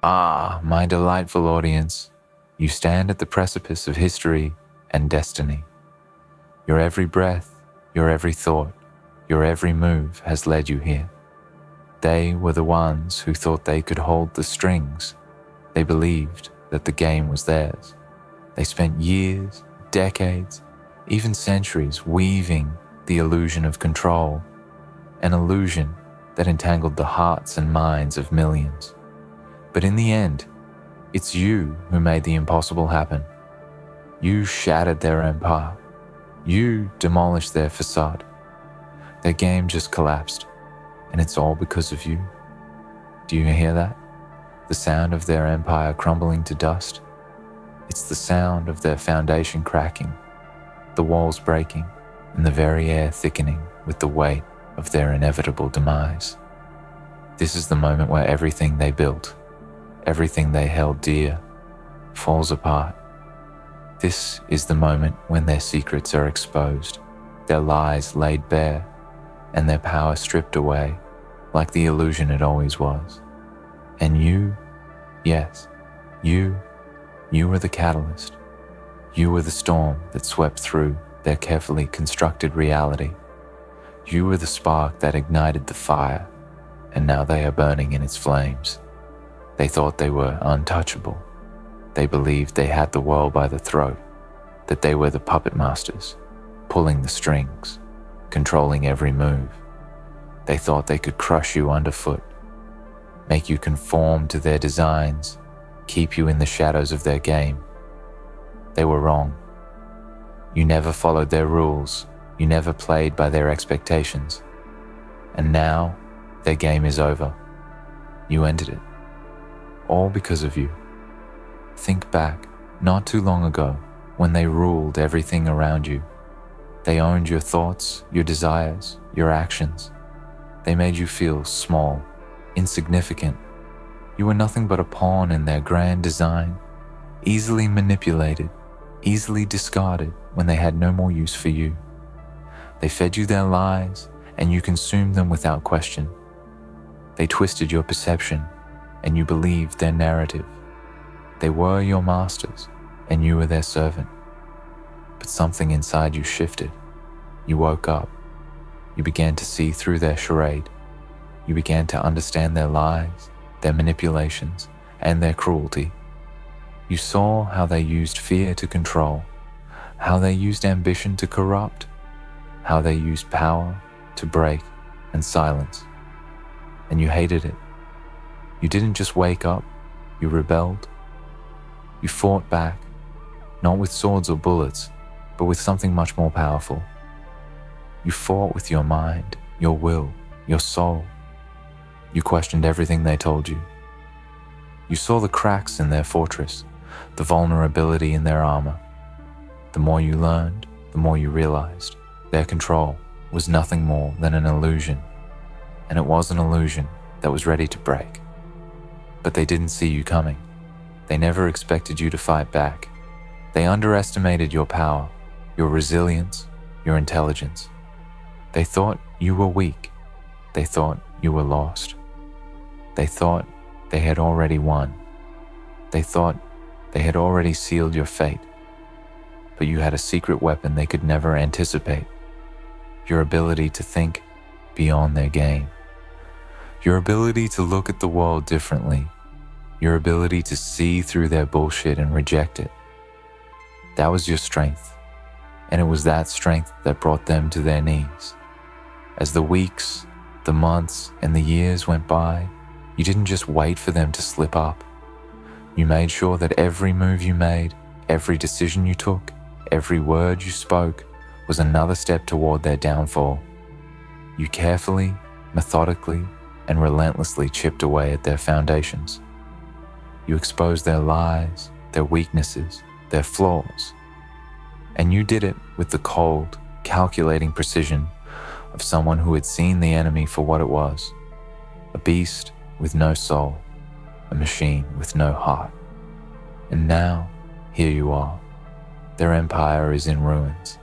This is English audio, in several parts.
Ah, my delightful audience, you stand at the precipice of history and destiny. Your every breath, your every thought, your every move has led you here. They were the ones who thought they could hold the strings. They believed that the game was theirs. They spent years, decades, even centuries weaving the illusion of control, an illusion that entangled the hearts and minds of millions. But in the end, it's you who made the impossible happen. You shattered their empire. You demolished their facade. Their game just collapsed, and it's all because of you. Do you hear that? The sound of their empire crumbling to dust? It's the sound of their foundation cracking, the walls breaking, and the very air thickening with the weight of their inevitable demise. This is the moment where everything they built, everything they held dear, falls apart. This is the moment when their secrets are exposed, their lies laid bare, and their power stripped away, like the illusion it always was. And you, yes, you were the catalyst. You were the storm that swept through their carefully constructed reality. You were the spark that ignited the fire, and now they are burning in its flames. They thought they were untouchable. They believed they had the world by the throat, that they were the puppet masters, pulling the strings, controlling every move. They thought they could crush you underfoot, make you conform to their designs, keep you in the shadows of their game. They were wrong. You never followed their rules. You never played by their expectations. And now, their game is over. You ended it. All because of you. Think back, not too long ago, when they ruled everything around you. They owned your thoughts, your desires, your actions. They made you feel small, insignificant. You were nothing but a pawn in their grand design, easily manipulated, easily discarded when they had no more use for you. They fed you their lies, and you consumed them without question. They twisted your perception, and you believed their narrative. They were your masters, and you were their servant. But something inside you shifted. You woke up. You began to see through their charade. You began to understand their lies, their manipulations, and their cruelty. You saw how they used fear to control, how they used ambition to corrupt, how they used power to break and silence. And you hated it. You didn't just wake up, you rebelled. You fought back, not with swords or bullets, but with something much more powerful. You fought with your mind, your will, your soul. You questioned everything they told you. You saw the cracks in their fortress, the vulnerability in their armor. The more you learned, the more you realized their control was nothing more than an illusion, and it was an illusion that was ready to break. But they didn't see you coming. They never expected you to fight back. They underestimated your power, your resilience, your intelligence. They thought you were weak. They thought you were lost. They thought they had already won. They thought they had already sealed your fate. But you had a secret weapon they could never anticipate. Your ability to think beyond their game. Your ability to look at the world differently. Your ability to see through their bullshit and reject it. That was your strength. And it was that strength that brought them to their knees. As the weeks, the months, and the years went by, you didn't just wait for them to slip up. You made sure that every move you made, every decision you took, every word you spoke was another step toward their downfall. You carefully, methodically, and relentlessly chipped away at their foundations. You exposed their lies, their weaknesses, their flaws. And you did it with the cold, calculating precision of someone who had seen the enemy for what it was, a beast with no soul, a machine with no heart. And now, here you are. Their empire is in ruins.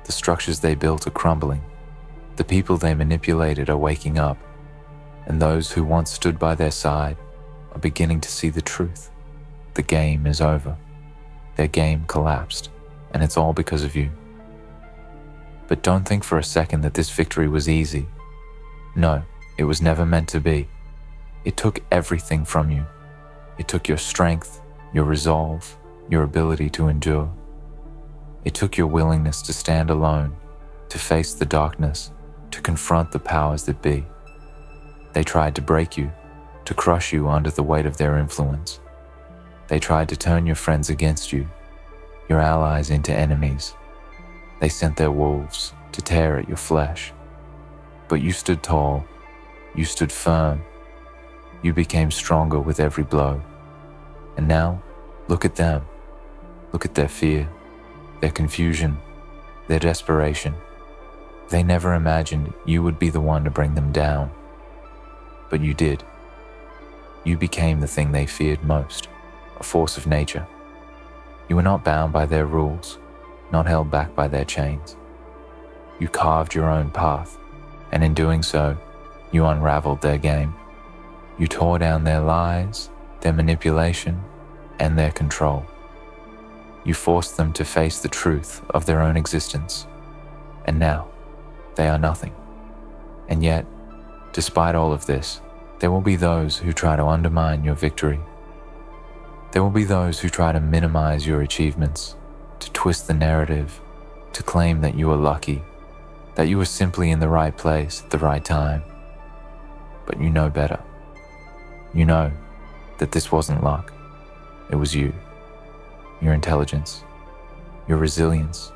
The structures they built are crumbling. The people they manipulated are waking up. And those who once stood by their side are beginning to see the truth. The game is over. Their game collapsed, and it's all because of you. But don't think for a second that this victory was easy. No, it was never meant to be. It took everything from you. It took your strength, your resolve, your ability to endure. It took your willingness to stand alone, to face the darkness, to confront the powers that be. They tried to break you, to crush you under the weight of their influence. They tried to turn your friends against you, your allies into enemies. They sent their wolves to tear at your flesh. But you stood tall, you stood firm, you became stronger with every blow. And now, look at them. Look at their fear, their confusion, their desperation. They never imagined you would be the one to bring them down. But you did. You became the thing they feared most, a force of nature. You were not bound by their rules, not held back by their chains. You carved your own path, and in doing so, you unraveled their game. You tore down their lies, their manipulation, and their control. You forced them to face the truth of their own existence. And now, they are nothing. And yet, despite all of this, there will be those who try to undermine your victory. There will be those who try to minimize your achievements, to twist the narrative, to claim that you were lucky, that you were simply in the right place at the right time. But you know better. You know that this wasn't luck. It was you, your intelligence, your resilience,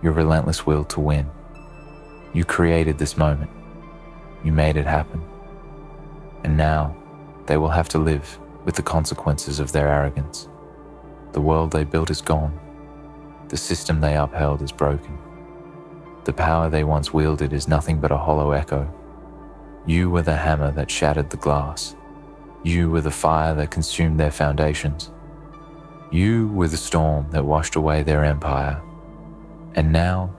your relentless will to win. You created this moment. You made it happen. And now they will have to live with the consequences of their arrogance. The world they built is gone. The system they upheld is broken. The power they once wielded is nothing but a hollow echo. You were the hammer that shattered the glass. You were the fire that consumed their foundations. You were the storm that washed away their empire. And now,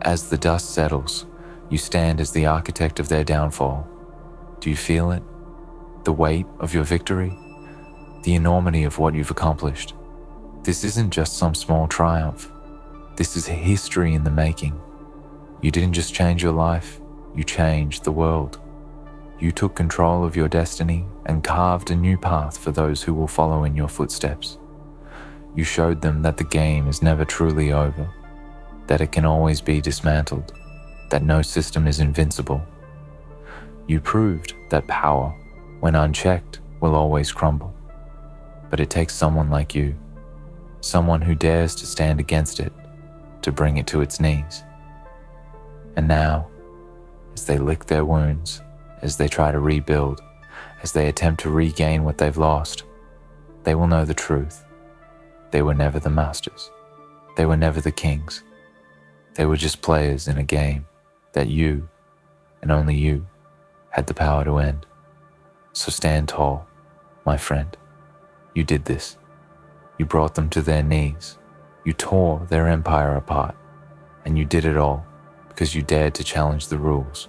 as the dust settles, you stand as the architect of their downfall. Do you feel it? The weight of your victory? The enormity of what you've accomplished? This isn't just some small triumph. This is history in the making. You didn't just change your life, you changed the world. You took control of your destiny and carved a new path for those who will follow in your footsteps. You showed them that the game is never truly over, that it can always be dismantled, that no system is invincible. You proved that power, when unchecked, will always crumble. But it takes someone like you, someone who dares to stand against it, to bring it to its knees. And now, as they lick their wounds, as they try to rebuild, as they attempt to regain what they've lost, they will know the truth. They were never the masters. They were never the kings. They were just players in a game that you, and only you, had the power to end. So stand tall, my friend. You did this. You brought them to their knees. You tore their empire apart. And you did it all because you dared to challenge the rules.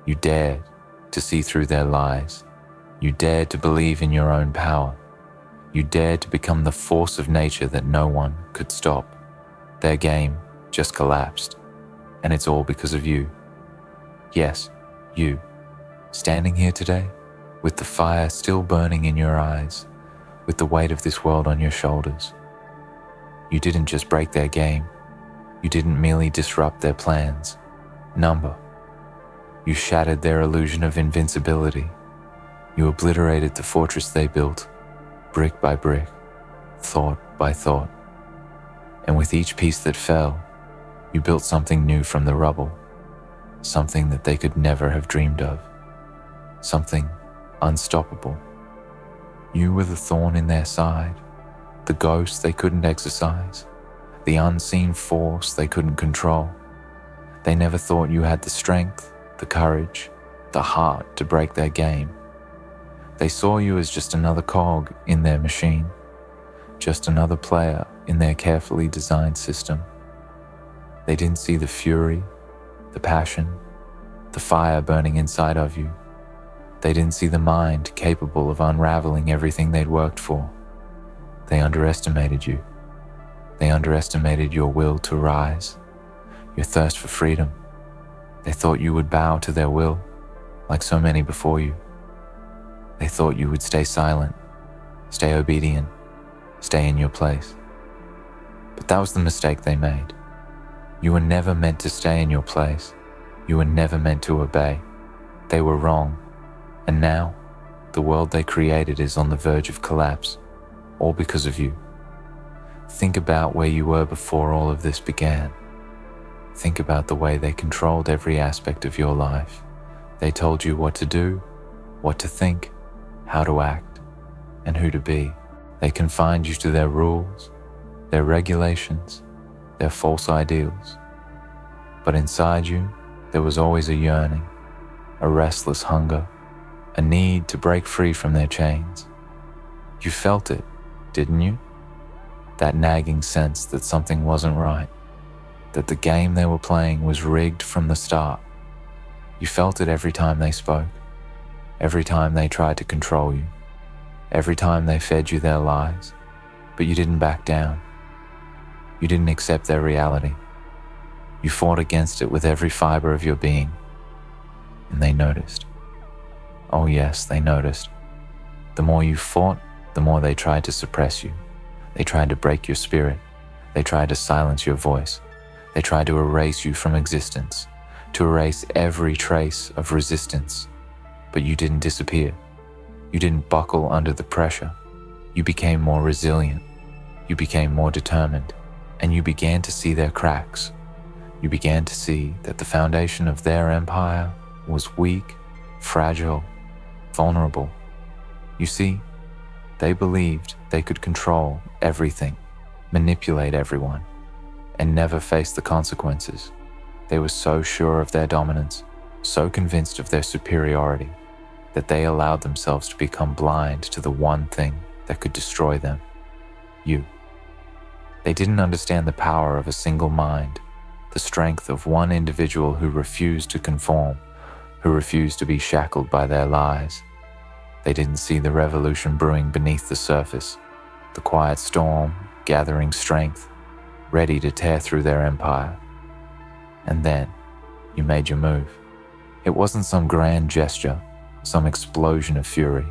You dared to see through their lies. You dared to believe in your own power. You dared to become the force of nature that no one could stop. Their game just collapsed. And it's all because of you. Yes, you, standing here today, with the fire still burning in your eyes, with the weight of this world on your shoulders. You didn't just break their game. You didn't merely disrupt their plans. Number. You shattered their illusion of invincibility. You obliterated the fortress they built, brick by brick, thought by thought. And with each piece that fell, you built something new from the rubble, something that they could never have dreamed of, something unstoppable. You were the thorn in their side, the ghost they couldn't exorcise, the unseen force they couldn't control. They never thought you had the strength, the courage, the heart to break their game. They saw you as just another cog in their machine, just another player in their carefully designed system. They didn't see the fury, the passion, the fire burning inside of you. They didn't see the mind capable of unraveling everything they'd worked for. They underestimated you. They underestimated your will to rise, your thirst for freedom. They thought you would bow to their will, like so many before you. They thought you would stay silent, stay obedient, stay in your place. But that was the mistake they made. You were never meant to stay in your place. You were never meant to obey. They were wrong. And now, the world they created is on the verge of collapse, all because of you. Think about where you were before all of this began. Think about the way they controlled every aspect of your life. They told you what to do, what to think, how to act, and who to be. They confined you to their rules, their regulations, their false ideals. But inside you, there was always a yearning, a restless hunger, a need to break free from their chains. You felt it, didn't you? That nagging sense that something wasn't right, that the game they were playing was rigged from the start. You felt it every time they spoke, every time they tried to control you, every time they fed you their lies, but you didn't back down. You didn't accept their reality. You fought against it with every fiber of your being, and they noticed. Oh yes, they noticed. The more you fought, the more they tried to suppress you. They tried to break your spirit. They tried to silence your voice. They tried to erase you from existence, to erase every trace of resistance. But you didn't disappear. You didn't buckle under the pressure. You became more resilient. You became more determined, and you began to see their cracks. You began to see that the foundation of their empire was weak, fragile, vulnerable. You see, they believed they could control everything, manipulate everyone, and never face the consequences. They were so sure of their dominance, so convinced of their superiority, that they allowed themselves to become blind to the one thing that could destroy them: you. They didn't understand the power of a single mind, the strength of one individual who refused to conform, who refused to be shackled by their lies. They didn't see the revolution brewing beneath the surface, the quiet storm gathering strength, ready to tear through their empire. And then, you made your move. It wasn't some grand gesture, some explosion of fury.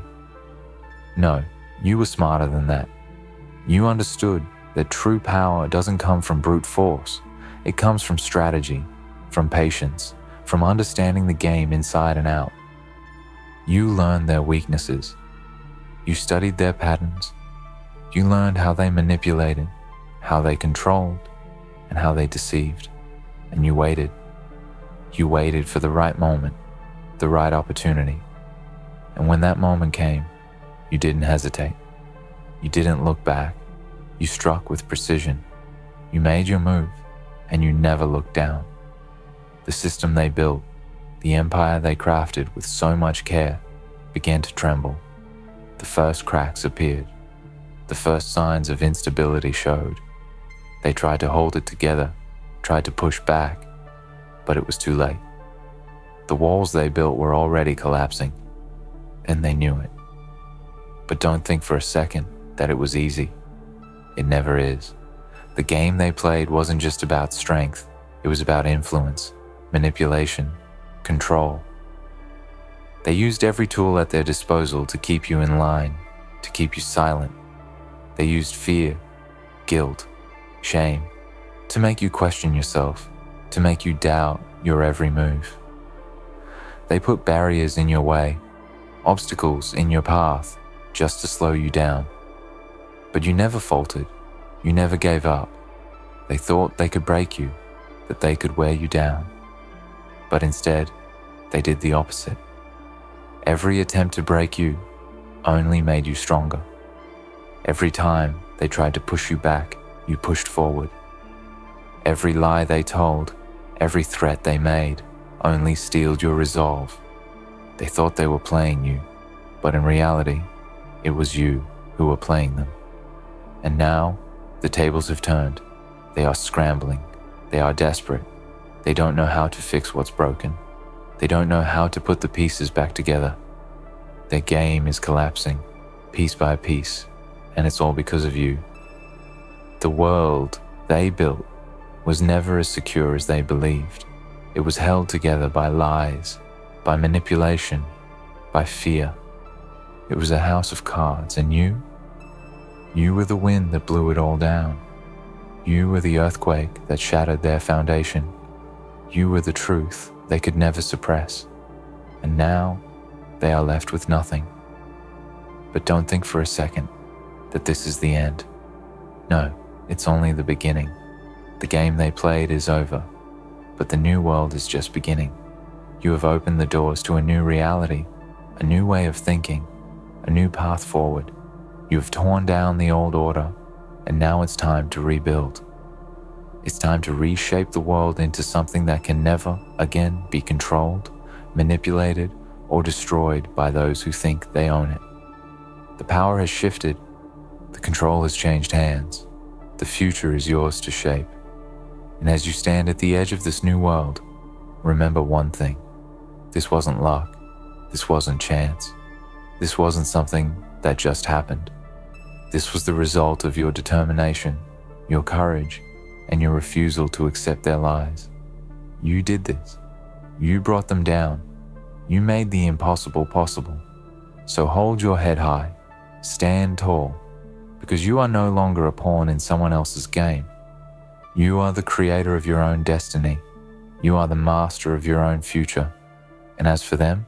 No, you were smarter than that. You understood that true power doesn't come from brute force. It comes from strategy, from patience, from understanding the game inside and out. You learned their weaknesses. You studied their patterns. You learned how they manipulated, how they controlled, and how they deceived. And you waited. You waited for the right moment, the right opportunity. And when that moment came, you didn't hesitate. You didn't look back. You struck with precision. You made your move, and you never looked down. The system they built, the empire they crafted with so much care, began to tremble. The first cracks appeared. The first signs of instability showed. They tried to hold it together, tried to push back, but it was too late. The walls they built were already collapsing, and they knew it. But don't think for a second that it was easy. It never is. The game they played wasn't just about strength. It was about influence, manipulation, control. They used every tool at their disposal to keep you in line, to keep you silent. They used fear, guilt, shame, to make you question yourself, to make you doubt your every move. They put barriers in your way, obstacles in your path, just to slow you down. But you never faltered. You never gave up. They thought they could break you, that they could wear you down. But instead, they did the opposite. Every attempt to break you only made you stronger. Every time they tried to push you back, you pushed forward. Every lie they told, every threat they made, only steeled your resolve. They thought they were playing you, but in reality, it was you who were playing them. And now, the tables have turned. They are scrambling. They are desperate. They don't know how to fix what's broken. They don't know how to put the pieces back together. Their game is collapsing, piece by piece, and it's all because of you. The world they built was never as secure as they believed. It was held together by lies, by manipulation, by fear. It was a house of cards, and you were the wind that blew it all down. You were the earthquake that shattered their foundation. You were the truth they could never suppress. And now they are left with nothing. But don't think for a second that this is the end. No, it's only the beginning. The game they played is over, but the new world is just beginning. You have opened the doors to a new reality, a new way of thinking, a new path forward. You have torn down the old order, and now it's time to rebuild. It's time to reshape the world into something that can never again be controlled, manipulated, or destroyed by those who think they own it. The power has shifted. The control has changed hands. The future is yours to shape. And as you stand at the edge of this new world, remember one thing. This wasn't luck. This wasn't chance. This wasn't something that just happened. This was the result of your determination, your courage, and your refusal to accept their lies. You did this. You brought them down. You made the impossible possible. So hold your head high. Stand tall, because you are no longer a pawn in someone else's game. You are the creator of your own destiny. You are the master of your own future. And as for them,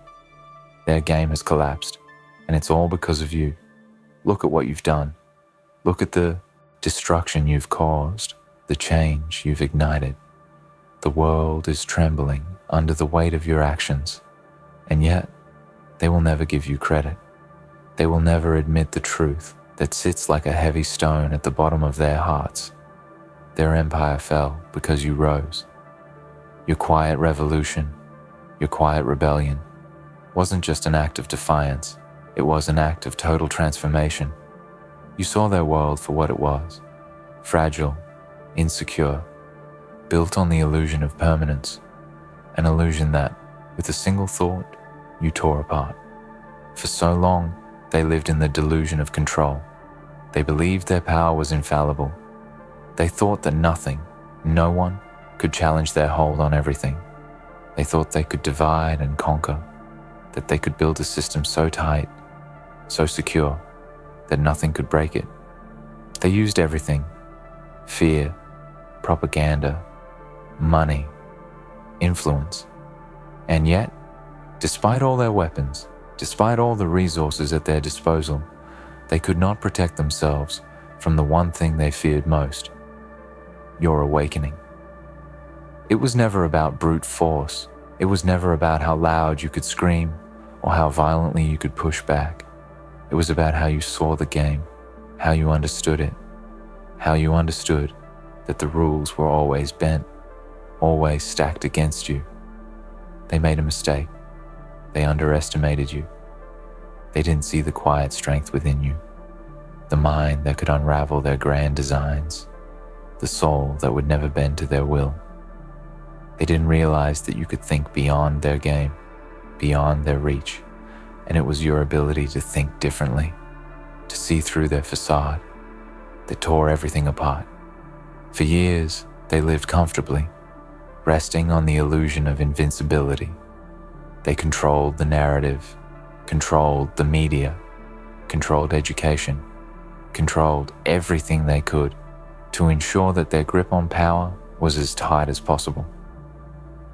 their game has collapsed, and it's all because of you. Look at what you've done. Look at the destruction you've caused, the change you've ignited. The world is trembling under the weight of your actions, and yet they will never give you credit. They will never admit the truth that sits like a heavy stone at the bottom of their hearts. Their empire fell because you rose. Your quiet revolution, your quiet rebellion, wasn't just an act of defiance. It was an act of total transformation. You saw their world for what it was, fragile, insecure, built on the illusion of permanence, an illusion that, with a single thought, you tore apart. For so long, they lived in the delusion of control. They believed their power was infallible. They thought that nothing, no one, could challenge their hold on everything. They thought they could divide and conquer, that they could build a system so tight, so secure, that nothing could break it. They used everything: fear, propaganda, money, influence. And yet, despite all their weapons, despite all the resources at their disposal, they could not protect themselves from the one thing they feared most: your awakening. It was never about brute force. It was never about how loud you could scream or how violently you could push back. It was about how you saw the game, how you understood it, how you understood that the rules were always bent, always stacked against you. They made a mistake. They underestimated you. They didn't see the quiet strength within you, the mind that could unravel their grand designs, the soul that would never bend to their will. They didn't realize that you could think beyond their game, beyond their reach, and it was your ability to think differently, to see through their facade, that tore everything apart. For years, they lived comfortably, resting on the illusion of invincibility. They controlled the narrative, controlled the media, controlled education, controlled everything they could to ensure that their grip on power was as tight as possible.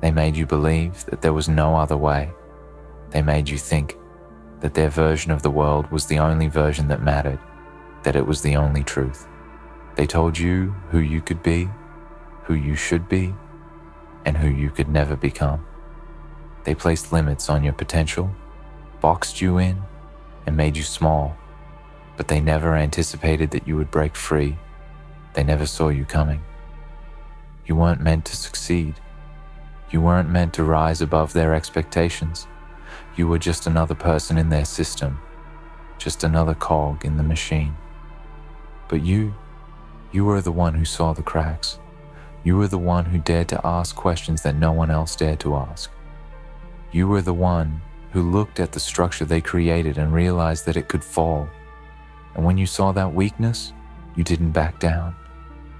They made you believe that there was no other way. They made you think that their version of the world was the only version that mattered, that it was the only truth. They told you who you could be, who you should be, and who you could never become. They placed limits on your potential, boxed you in, and made you small, but they never anticipated that you would break free. They never saw you coming. You weren't meant to succeed. You weren't meant to rise above their expectations. You were just another person in their system, just another cog in the machine. But you were the one who saw the cracks. You were the one who dared to ask questions that no one else dared to ask. You were the one who looked at the structure they created and realized that it could fall. And when you saw that weakness, you didn't back down.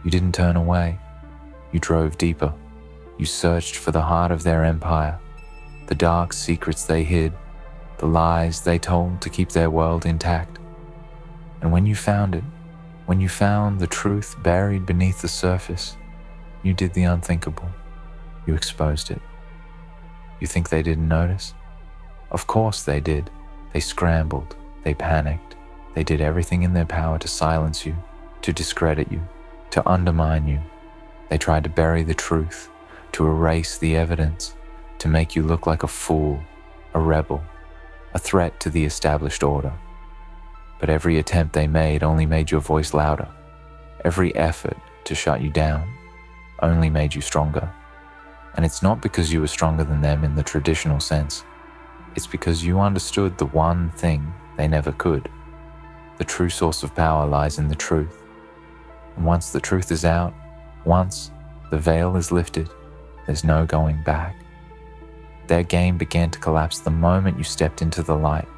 You didn't turn away. You drove deeper. You searched for the heart of their empire, the dark secrets they hid, the lies they told to keep their world intact. And when you found it, when you found the truth buried beneath the surface, you did the unthinkable. You exposed it. You think they didn't notice? Of course they did. They scrambled. They panicked. They did everything in their power to silence you, to discredit you, to undermine you. They tried to bury the truth, to erase the evidence, to make you look like a fool, a rebel, a threat to the established order. But every attempt they made only made your voice louder. Every effort to shut you down only made you stronger. And it's not because you were stronger than them in the traditional sense. It's because you understood the one thing they never could. The true source of power lies in the truth. And once the truth is out, once the veil is lifted, there's no going back. Their game began to collapse the moment you stepped into the light.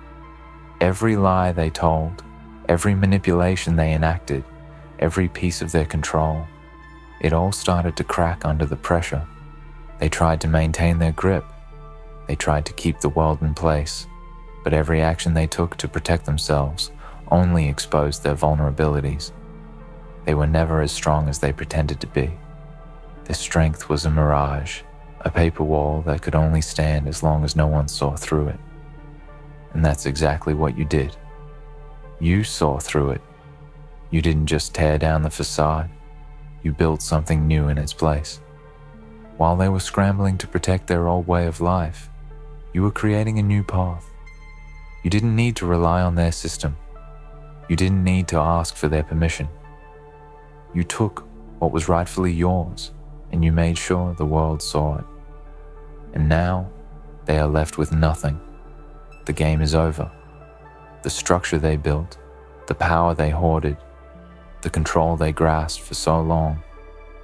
Every lie they told, every manipulation they enacted, every piece of their control, it all started to crack under the pressure. They tried to maintain their grip. They tried to keep the world in place, but every action they took to protect themselves only exposed their vulnerabilities. They were never as strong as they pretended to be. Their strength was a mirage, a paper wall that could only stand as long as no one saw through it. And that's exactly what you did. You saw through it. You didn't just tear down the facade. You built something new in its place. While they were scrambling to protect their old way of life, you were creating a new path. You didn't need to rely on their system. You didn't need to ask for their permission. You took what was rightfully yours, and you made sure the world saw it. And now, they are left with nothing. The game is over. The structure they built, the power they hoarded, the control they grasped for so long,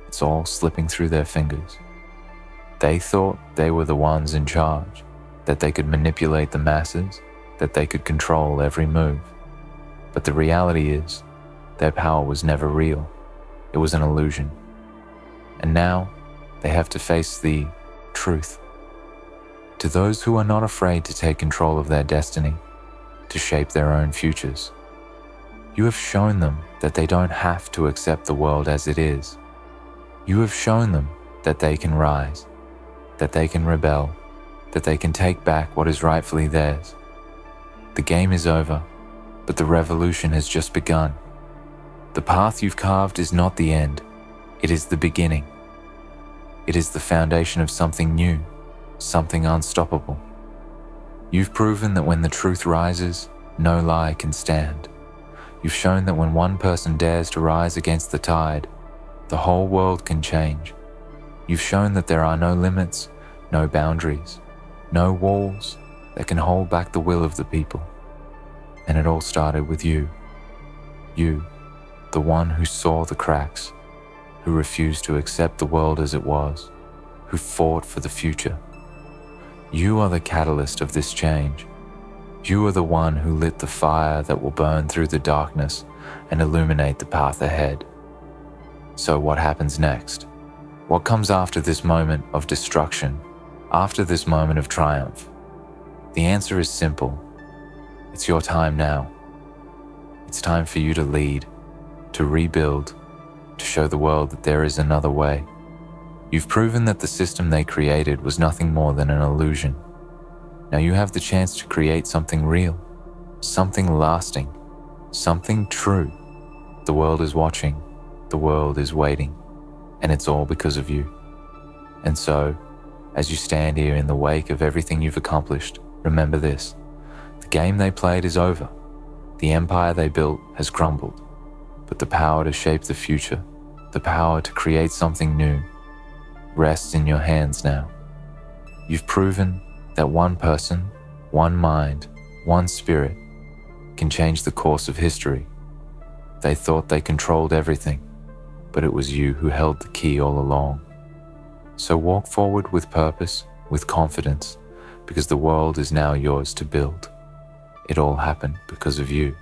it's all slipping through their fingers. They thought they were the ones in charge, that they could manipulate the masses, that they could control every move. But the reality is, their power was never real. It was an illusion. And now, they have to face the truth. To those who are not afraid to take control of their destiny, to shape their own futures, you have shown them that they don't have to accept the world as it is. You have shown them that they can rise, that they can rebel, that they can take back what is rightfully theirs. The game is over, but the revolution has just begun. The path you've carved is not the end, it is the beginning. It is the foundation of something new, something unstoppable. You've proven that when the truth rises, no lie can stand. You've shown that when one person dares to rise against the tide, the whole world can change. You've shown that there are no limits, no boundaries, no walls that can hold back the will of the people. And it all started with you. You, the one who saw the cracks, who refused to accept the world as it was, who fought for the future. You are the catalyst of this change. You are the one who lit the fire that will burn through the darkness and illuminate the path ahead. So what happens next? What comes after this moment of destruction, after this moment of triumph? The answer is simple. It's your time now. It's time for you to lead, to rebuild, to show the world that there is another way. You've proven that the system they created was nothing more than an illusion. Now you have the chance to create something real, something lasting, something true. The world is watching, the world is waiting, and it's all because of you. And so, as you stand here in the wake of everything you've accomplished, remember this: the game they played is over. The empire they built has crumbled, but the power to shape the future, the power to create something new, rests in your hands now. You've proven that one person, one mind, one spirit can change the course of history. They thought they controlled everything, but it was you who held the key all along. So walk forward with purpose, with confidence, because the world is now yours to build. It all happened because of you.